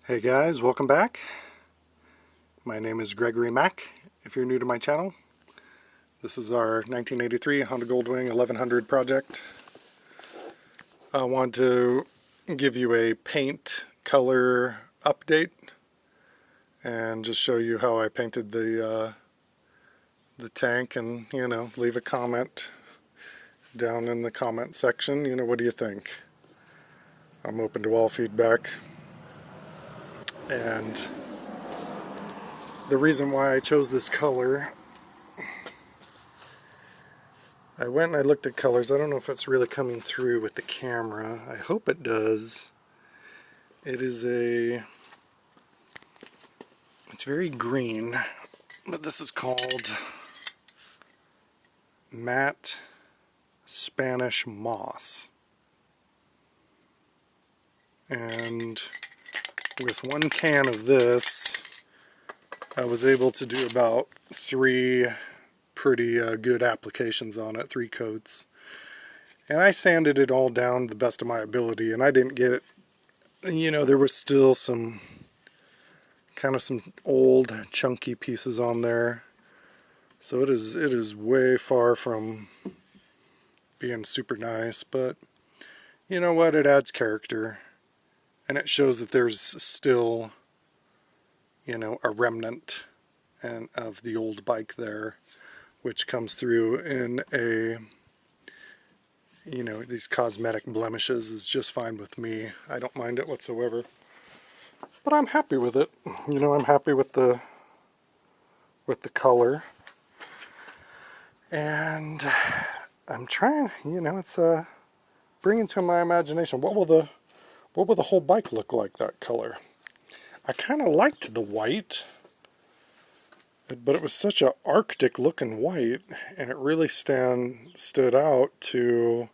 Hey guys, welcome back. My name is Gregory Mack. If you're new to my channel, this is our 1983 Honda Goldwing 1100 project. I want to give you a paint color update and just show you how I painted the tank, and leave a comment down in the comment section. What do you think? I'm open to all feedback. And the reason why I chose this color, I went and I looked at colors. I don't know if it's really coming through with the camera. I hope it does. It's very green, but this is called matte Spanish moss. And with one can of this, I was able to do about 3 pretty good applications on it, 3 coats. And I sanded it all down to the best of my ability, and I didn't get it, there was still some old chunky pieces on there. So it is way far from being super nice, but you know what, it adds character. And it shows that there's still, a remnant of the old bike there, which comes through in these cosmetic blemishes is just fine with me. I don't mind it whatsoever. But I'm happy with it. I'm happy with the color. And I'm trying, it's bringing to my imagination, what will the whole bike look like that color? I kind of liked the white, but it was such a Arctic looking white, and it really stood out to,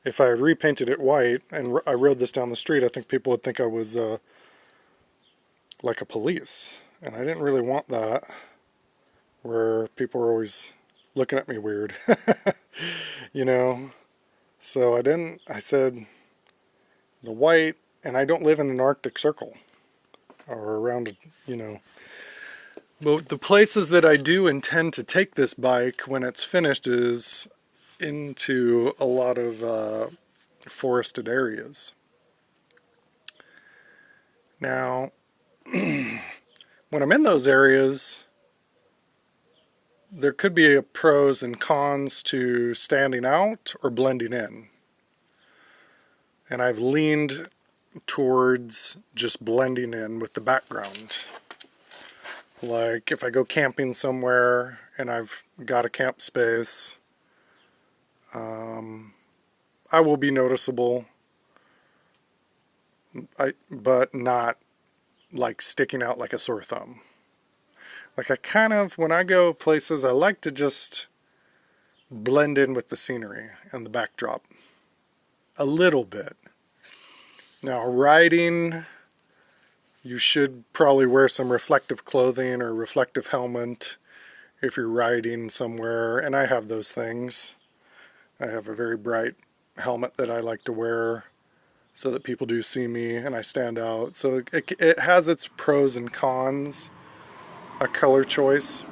if I had repainted it white and I rode this down the street, I think people would think I was like a police, and I didn't really want that, where people were always looking at me weird. So I said the white, and I don't live in an Arctic Circle or around, But the places that I do intend to take this bike when it's finished is into a lot of forested areas. Now, when I'm in those areas, there could be pros and cons to standing out or blending in. And I've leaned towards just blending in with the background. Like if I go camping somewhere and I've got a camp space, I will be noticeable, but not like sticking out like a sore thumb. Like when I go places, I like to just blend in with the scenery and the backdrop a little bit. Now, riding, you should probably wear some reflective clothing or reflective helmet if you're riding somewhere, and I have those things. I have a very bright helmet that I like to wear so that people do see me and I stand out. So it has its pros and cons, a color choice.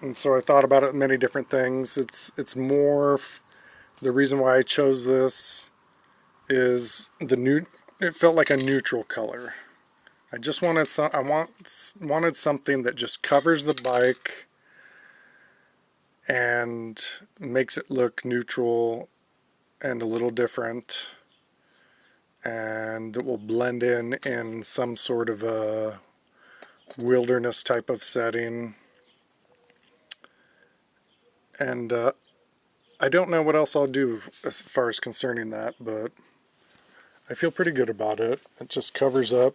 And so I thought about it many different things. It's more, the reason why I chose this is it felt like a neutral color. I just wanted wanted something that just covers the bike and makes it look neutral and a little different, and that will blend in some sort of a wilderness type of setting. And I don't know what else I'll do as far as concerning that, but I feel pretty good about it. It just covers up,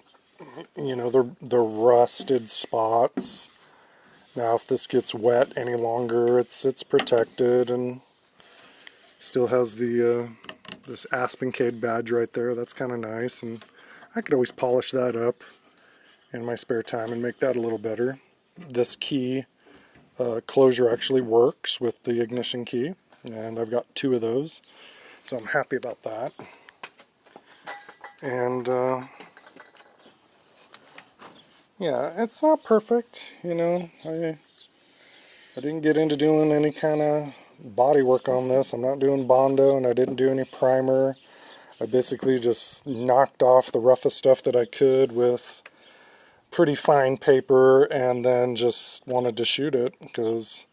the rusted spots. Now, if this gets wet any longer, it's protected, and still has the this Aspencade badge right there. That's kind of nice, and I could always polish that up in my spare time and make that a little better. This key closure actually works with the ignition key, and I've got 2 of those, so I'm happy about that. And yeah, it's not perfect, you know. I didn't get into doing any kind of body work on this. I'm not doing Bondo, and I didn't do any primer. I basically just knocked off the roughest stuff that I could with pretty fine paper, and then just wanted to shoot it because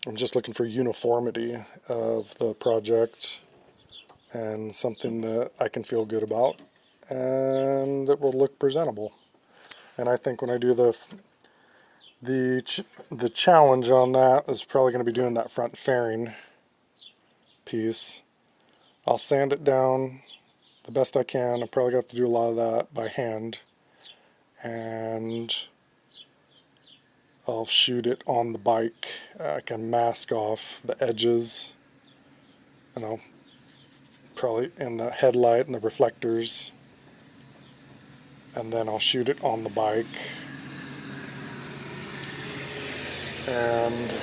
I'm just looking for uniformity of the project and something that I can feel good about and that will look presentable. And I think when I do the challenge on that is probably going to be doing that front fairing piece. I'll sand it down the best I can. I'm probably going to have to do a lot of that by hand, and I'll shoot it on the bike. I can mask off the edges, and I'll probably in the headlight and the reflectors, and then I'll shoot it on the bike. And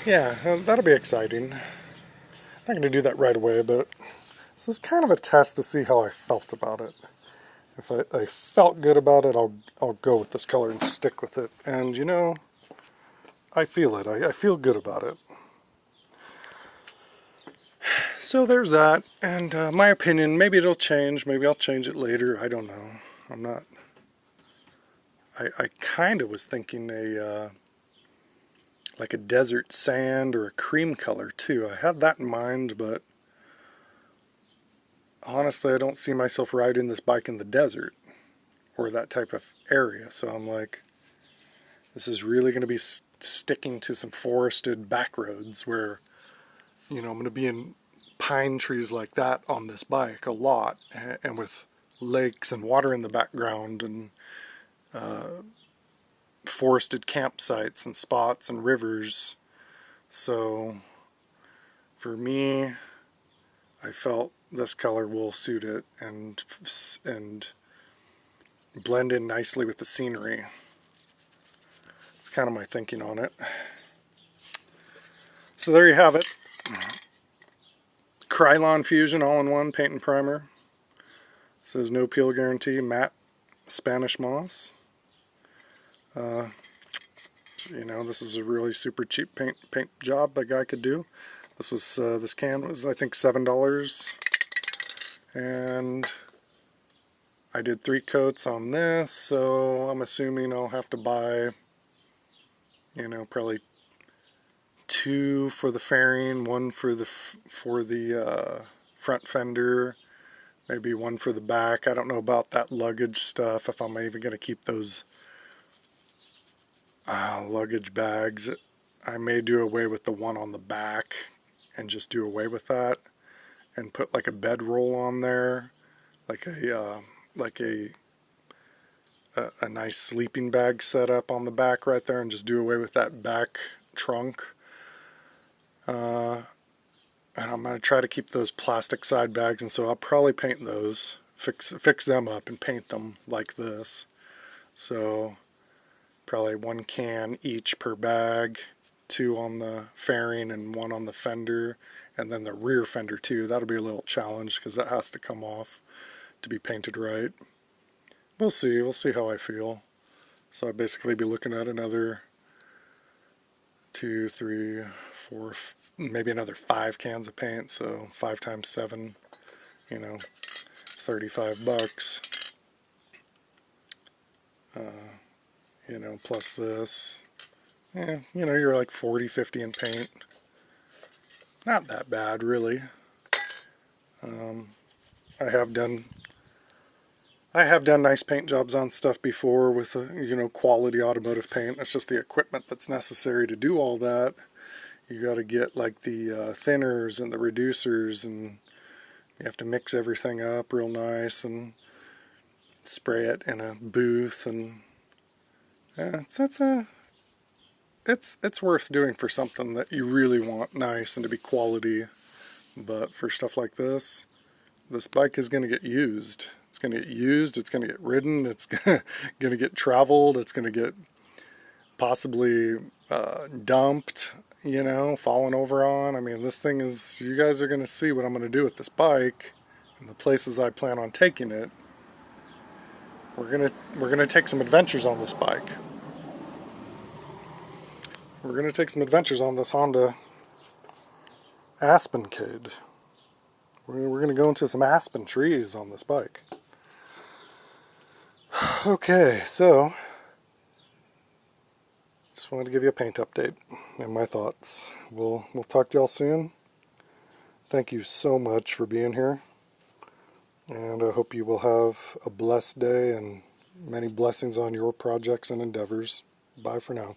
yeah, that'll be exciting. I'm not going to do that right away, but this is kind of a test to see how I felt about it. If I felt good about it, I'll go with this color and stick with it. And you know, I feel it. I feel good about it. So there's that. And my opinion, maybe it'll change. Maybe I'll change it later. I don't know. I'm not. I kind of was thinking like a desert sand or a cream color too. I had that in mind, but honestly, I don't see myself riding this bike in the desert or that type of area. So I'm like, this is really going to be sticking to some forested back roads where, you know, I'm going to be in pine trees like that on this bike a lot, and with lakes and water in the background, and forested campsites and spots and rivers. So for me, I felt this color will suit it and blend in nicely with the scenery. It's kind of my thinking on it. So there you have it. Krylon Fusion all-in-one paint and primer. It says no peel guarantee, matte Spanish moss. You know, this is a really super cheap paint job a guy could do. This was this can was, I think, $7, and I did 3 coats on this, so I'm assuming I'll have to buy, you know, probably 2 for the fairing, 1 for the front fender, maybe 1 for the back. I don't know about that luggage stuff, if I'm even going to keep those luggage bags. I may do away with the one on the back and just do away with that and put like a bedroll on there, like a nice sleeping bag set up on the back right there, and just do away with that back trunk. And I'm going to try to keep those plastic side bags, and so I'll probably paint those, fix them up and paint them like this. So probably 1 can each per bag, 2 on the fairing and 1 on the fender, and then the rear fender too. That'll be a little challenge because that has to come off to be painted right. We'll see how I feel. So I'll basically be looking at another 2, 3, 4, maybe another 5 cans of paint. So 5 times 7, you know, $35. You know, plus this. Yeah, you know, you're like 40, 50 in paint. Not that bad, really. I have done nice paint jobs on stuff before with, you know, quality automotive paint. It's just the equipment that's necessary to do all that. You got to get like the thinners and the reducers, and you have to mix everything up real nice and spray it in a booth, and yeah, it's worth doing for something that you really want nice and to be quality. But for stuff like this bike is going to get used. It's going to get used, it's going to get ridden, it's going to get traveled, it's going to get possibly dumped. you know, falling over on. I mean, this thing is, you guys are going to see what I'm going to do with this bike and the places I plan on taking it. We're gonna take some adventures on this bike. We're gonna take some adventures on this Honda Aspen Kid. We're gonna go into some aspen trees on this bike. Okay, so just wanted to give you a paint update and my thoughts. We'll talk to y'all soon. Thank you so much for being here, and I hope you will have a blessed day and many blessings on your projects and endeavors. Bye for now.